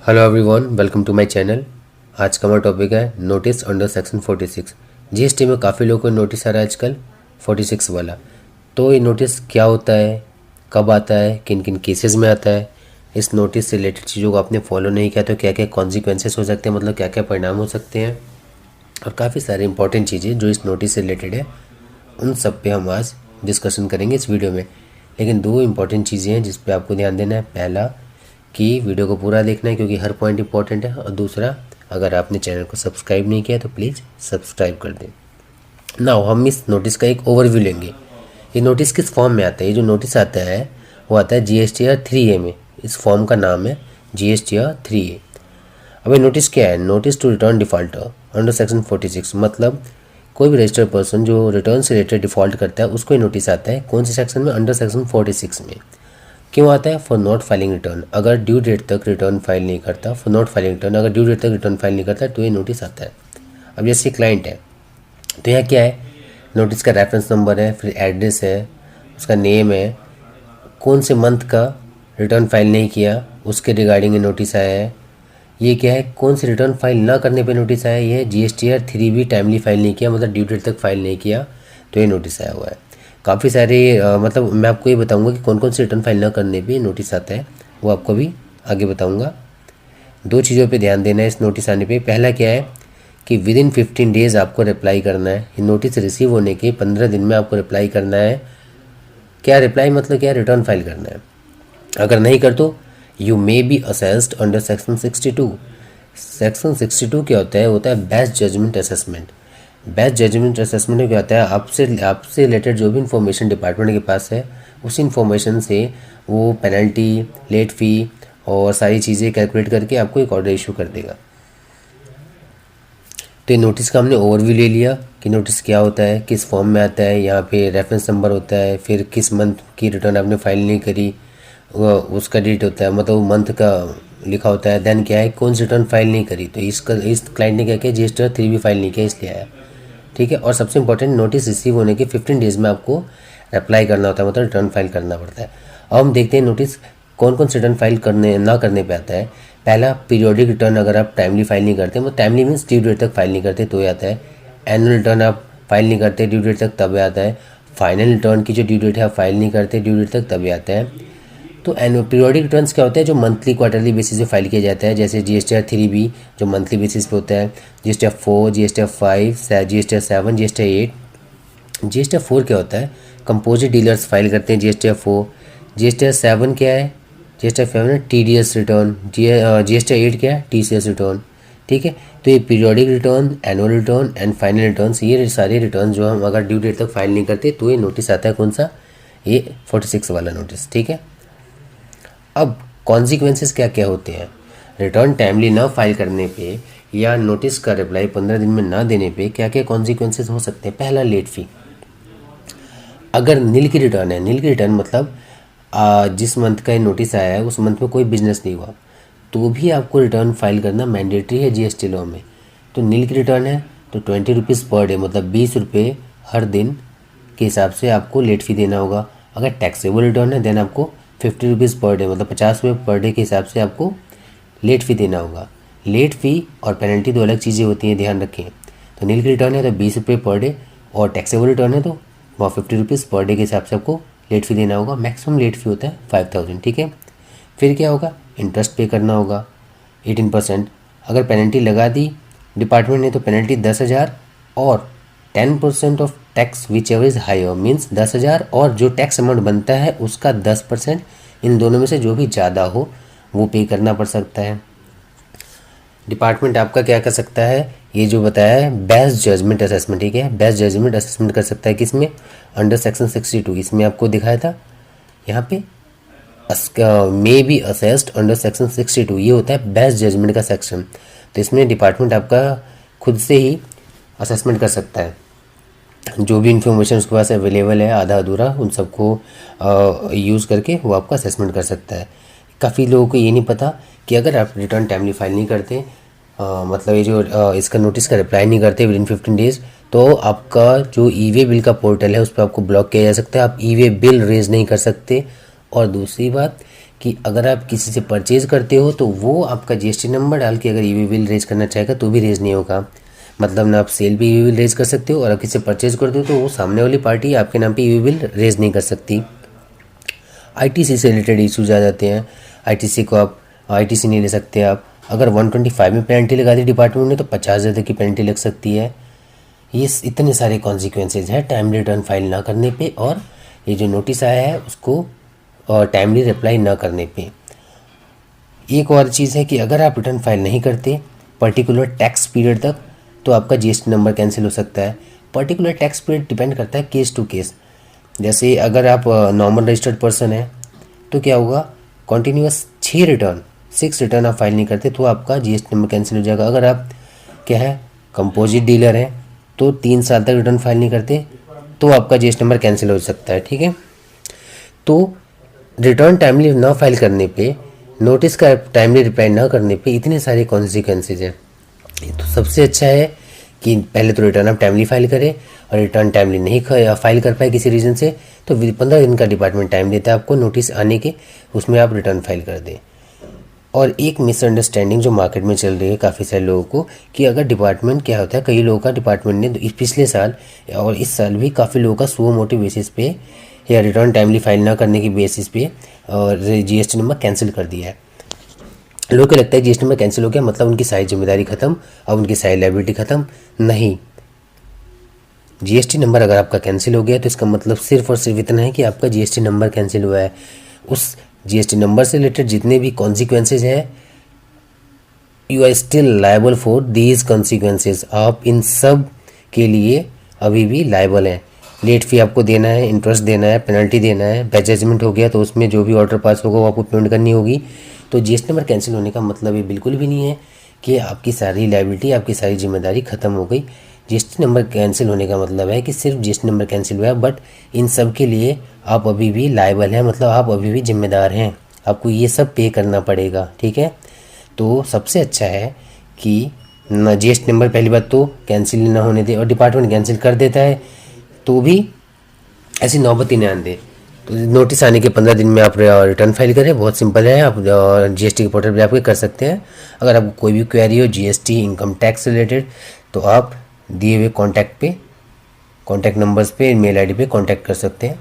Hello everyone, welcome to my channel. आज का हमारा टॉपिक है नोटिस अंडर सेक्शन 46। जीएसटी में काफ़ी लोगों को नोटिस आ रहा है आजकल 46 वाला। तो ये नोटिस क्या होता है, कब आता है, किन किन केसेस में आता है, इस नोटिस से रिलेटेड चीज़ों को आपने फॉलो नहीं किया तो क्या क्या कॉन्सिक्वेंसेस हो सकते हैं, मतलब क्या क्या परिणाम हो सकते हैं, और काफ़ी सारी इंपॉर्टेंट चीज़ें जो इस नोटिस से रिलेटेड है, उन सब पे हम आज डिस्कशन करेंगे इस वीडियो में। लेकिन दो इंपॉर्टेंट चीज़ें हैं जिस पे आपको ध्यान देना है। पहला कि वीडियो को पूरा देखना है क्योंकि हर पॉइंट इंपॉर्टेंट है, और दूसरा, अगर आपने चैनल को सब्सक्राइब नहीं किया तो प्लीज़ सब्सक्राइब कर दें। नाउ हम इस नोटिस का एक ओवरव्यू लेंगे। ये नोटिस किस फॉर्म में आता है? ये जो नोटिस आता है वो आता है GSTR 3A में। इस फॉर्म का नाम है GSTR 3A। अब ये नोटिस क्या है? Notice to return defaulter under section 46। मतलब कोई भी रजिस्टर्ड पर्सन जो रिटर्न से रिलेटेड डिफॉल्ट करता है उसको ये नोटिस आता है। कौन से सेक्शन में? अंडर सेक्शन 46 में। क्यों आता है? For not filing return. अगर ड्यू डेट तक रिटर्न फाइल नहीं करता, फॉर नॉट फाइलिंग रिटर्न, अगर ड्यू डेट तक रिटर्न फाइल नहीं करता तो ये नोटिस आता है। अब जैसे क्लाइंट है तो यहाँ क्या है? नोटिस का रेफरेंस नंबर है, फिर एड्रेस है, उसका नेम है, कौन से मंथ का रिटर्न फाइल नहीं किया उसके रिगार्डिंग ये नोटिस आया है। ये क्या है? कौन से रिटर्न फाइल ना करने पे नोटिस आया है। ये GSTR 3B टाइमली फाइल नहीं किया, मतलब ड्यू डेट तक फाइल नहीं किया तो ये नोटिस आया हुआ है। काफ़ी सारे मतलब मैं आपको ये बताऊंगा कि कौन कौन से रिटर्न फाइल ना करने पे नोटिस आता है, वो आपको भी आगे बताऊंगा। दो चीज़ों पे ध्यान देना है इस नोटिस आने पे। पहला क्या है कि विद इन 15 डेज़ आपको रिप्लाई करना है। ये नोटिस रिसीव होने के 15 दिन में आपको रिप्लाई करना है। क्या रिप्लाई मतलब क्या है? रिटर्न फाइल करना है। अगर नहीं कर तो you may be assessed under section 62। Section 62 क्या होता है? होता है best judgement assessment. Best judgement assessment में क्या होता है? आपसे रिलेटेड जो भी इंफॉर्मेशन डिपार्टमेंट के पास है उस इंफॉर्मेशन से वो पेनल्टी, लेट फ़ी और सारी चीज़ें कैलकुलेट करके आपको एक ऑर्डर इशू कर देगा। तो ये नोटिस का हमने ओवरव्यू ले लिया कि नोटिस क्या होता है, किस फॉर्म में आता है, यहाँ पे रेफरेंस नंबर होता है, फिर किस मंथ की रिटर्न आपने फाइल नहीं करी उसका डेट होता है, मतलब मंथ का लिखा होता है। देन क्या है? कौन सी रिटर्न फाइल नहीं करी, तो इस क्लाइंट ने क्या किया? GSTR 3B फाइल नहीं किया इसलिए आया। ठीक है। और सबसे इंपॉर्टेंट, नोटिस रिसीव होने के 15 डेज़ में आपको अप्लाई करना होता है, मतलब रिटर्न फाइल करना पड़ता है। अब हम देखते हैं नोटिस कौन कौन से रिटर्न फाइल करने पे आता है। पहला, पीरियोडिक रिटर्न अगर आप टाइमली फाइल नहीं करते, मतलब टाइमली मीन्स ड्यू डेट तक फाइल नहीं करते तो ये आता है। एनुअल रिटर्न आप फाइल नहीं करते ड्यू डेट तक तब आता है। फाइनल रिटर्न की जो ड्यू डेट है आप फाइल नहीं करते ड्यू डेट तक तब आता है। तो एनुअल पीरियोडिक रिटर्न्स क्या होते हैं? जो मंथली क्वार्टरली बेसिस पे फाइल किया जाता है, जैसे GSTR 3B जो मंथली बेसिस पे होता है, GSTR 4, GSTR 5, GSTR 7, GSTR 8। GSTR 4 क्या होता है? कंपोजिट डीलर्स फाइल करते हैं GSTR 4। GSTR 7 क्या है? GSTR 7 है TDS रिटर्न। GSTR 8 क्या है? TCS return. ठीक है। तो ये periodic return, annual return and final returns, ये सारे रिटर्न जो हम अगर ड्यू डेट तक फाइल नहीं करते तो ये नोटिस आता है। कौन सा? ये 46 वाला नोटिस। ठीक है। अब कॉन्सिक्वेंसेस क्या क्या होते हैं रिटर्न टाइमली ना फाइल करने पे या नोटिस का रिप्लाई 15 दिन में ना देने पे? क्या क्या कॉन्सिक्वेंसेस हो सकते हैं? पहला, लेट फी। अगर नील की रिटर्न है, नील की रिटर्न मतलब जिस मंथ का नोटिस आया है उस मंथ में कोई बिजनेस नहीं हुआ तो भी आपको रिटर्न फाइल करना मैंडेटरी है GST लॉ में। तो नील की रिटर्न है तो 20 रुपीज़ पर डे, मतलब 20 रुपये हर दिन के हिसाब से आपको लेट फ़ी देना होगा। अगर टैक्सेबल रिटर्न है देन आपको 50 रुपीज़ पर डे, मतलब 50 रुपये पर डे के हिसाब से आपको लेट फ़ी देना होगा। लेट फ़ी और पेनल्टी दो अलग चीज़ें होती हैं, ध्यान रखें। तो नील की रिटर्न है तो 20 रुपये पर डे, और टैक्सेबल रिटर्न है तो वहाँ 50 रुपीज़ पर डे के हिसाब से आपको लेट फ़ी देना होगा। मैक्सिमम लेट फ़ी होता है 5000। ठीक है। फिर क्या होगा? इंटरेस्ट पे करना होगा 18%। अगर पेनल्टी लगा दी डिपार्टमेंट ने तो पेनल्टी 10,000 और 10% of tax whichever is higher, means 10,000 और जो टैक्स अमाउंट बनता है उसका 10%, इन दोनों में से जो भी ज़्यादा हो वो पे करना पड़ सकता है। डिपार्टमेंट आपका क्या कर सकता है? ये जो बताया है बेस्ट जजमेंट असेसमेंट। ठीक है। बेस्ट जजमेंट असेसमेंट कर सकता है किसमें? Under section 62। इसमें आपको दिखाया था यहाँ पे मे बी असेस्ड अंडर सेक्शन 62, ये होता है बेस्ट जजमेंट का सेक्शन। तो इसमें डिपार्टमेंट आपका खुद से ही असेसमेंट कर सकता है। जो भी इंफॉर्मेशन उसके पास अवेलेबल है आधा अधूरा उन सबको यूज़ करके वो आपका असेसमेंट कर सकता है। काफ़ी लोगों को ये नहीं पता कि अगर आप रिटर्न टाइमली फाइल नहीं करते, मतलब ये जो इसका नोटिस का रिप्लाई नहीं करते विद इन 15 डेज़, तो आपका जो ई-वे बिल का पोर्टल है उस पर आपको ब्लॉक किया जा सकता है। आप ई-वे बिल रेज नहीं कर सकते। और दूसरी बात कि अगर आप किसी से परचेज़ करते हो तो वो आपका जीएसटी नंबर डाल के अगर ईवी बिल रेज करना चाहेगा तो भी रेज नहीं होगा। मतलब ना आप सेल पे ईवी बिल रेज कर सकते हो और आप किसी से परचेज़ करते हो तो वो सामने वाली पार्टी आपके नाम पे ईवी बिल रेज नहीं कर सकती। आईटीसी से रिलेटेड इश्यूज आ जाते हैं। आईटीसी को आप आईटीसी नहीं ले सकते आप। अगर 125 में पेनल्टी लगा दी डिपार्टमेंट ने तो 50,000 तक की पेनल्टी लग सकती है। ये इतने सारे कॉन्सिक्वेंसेज हैं टाइमली रिटर्न फाइल ना करने पे, और ये जो नोटिस आया है उसको टाइमली रिप्लाई ना करने पे। एक और चीज़ है कि अगर आप रिटर्न फाइल नहीं करते पर्टिकुलर टैक्स पीरियड तक तो आपका जीएसटी नंबर कैंसिल हो सकता है। पर्टिकुलर टैक्स पीरियड डिपेंड करता है केस टू केस। जैसे अगर आप नॉर्मल रजिस्टर्ड पर्सन है तो क्या होगा, कॉन्टीन्यूस 6 रिटर्न आप फाइल नहीं करते तो आपका जीएसटी नंबर कैंसिल हो जाएगा। अगर आप क्या है कंपोजिट डीलर हैं तो 3 साल तक रिटर्न फाइल नहीं करते तो आपका जीएसटी नंबर कैंसिल हो सकता है। ठीक है, तो रिटर्न टाइमली ना फाइल करने पे, नोटिस का टाइमली रिप्लाई ना करने पे इतने सारे कॉन्सिक्वेंसेज हैं। तो सबसे अच्छा है कि पहले तो रिटर्न आप टाइमली फाइल करें, और रिटर्न टाइमली नहीं फाइल कर पाए किसी रीज़न से तो 15 दिन का डिपार्टमेंट टाइम देता है आपको नोटिस आने के, उसमें आप रिटर्न फाइल कर दें। और एक मिसअंडरस्टैंडिंग जो मार्केट में चल रही है काफ़ी सारे लोगों को कि अगर डिपार्टमेंट क्या होता है, कई लोगों का डिपार्टमेंट ने पिछले साल और इस साल भी काफ़ी लोगों का सुओ मोटो बेसिस पे या रिटर्न टाइमली फाइल ना करने की बेसिस पे और जीएसटी नंबर कैंसिल कर दिया है। लोगों को लगता है जीएसटी नंबर कैंसिल हो गया मतलब उनकी सारी जिम्मेदारी खत्म, अब उनकी सारी लायबिलिटी खत्म। नहीं, जीएसटी नंबर अगर आपका कैंसिल हो गया तो इसका मतलब सिर्फ और सिर्फ इतना है कि आपका जीएसटी नंबर कैंसिल हुआ है। उस जीएसटी नंबर से रिलेटेड जितने भी कॉन्सिक्वेंसेज हैं, you are still liable for these consequences. आप इन सब के लिए अभी भी लायबल हैं। लेट फी आपको देना है, इंटरेस्ट देना है, पेनल्टी देना है। बैड जजमेंट हो गया तो उसमें जो भी ऑर्डर पास होगा वो आपको पेमेंट करनी होगी। तो जीएसटी नंबर कैंसिल होने का मतलब ये बिल्कुल भी नहीं है कि आपकी सारी लायबिलिटी, आपकी सारी जिम्मेदारी खत्म हो गई। जीएसटी नंबर कैंसिल होने का मतलब है कि सिर्फ जीएसटी नंबर कैंसिल हुआ है, बट इन सब के लिए आप अभी भी लायबल हैं, मतलब आप अभी भी जिम्मेदार हैं, आपको ये सब पे करना पड़ेगा। ठीक है, तो सबसे अच्छा है कि ना जीएसटी नंबर पहली बात तो कैंसिल ना होने दे, और डिपार्टमेंट कैंसिल कर देता है तो भी ऐसी नौबत ही न आने दे। तो नोटिस आने के 15 दिन में आप रिटर्न फाइल करें, बहुत सिंपल है। आप जीएसटी के पोर्टल पर आपके कर सकते हैं। अगर आपको कोई भी क्वेरी हो जीएसटी इनकम टैक्स रिलेटेड तो आप दिए हुए कॉन्टैक्ट नंबर्स पे, मेल आईडी पे कांटेक्ट कर सकते हैं।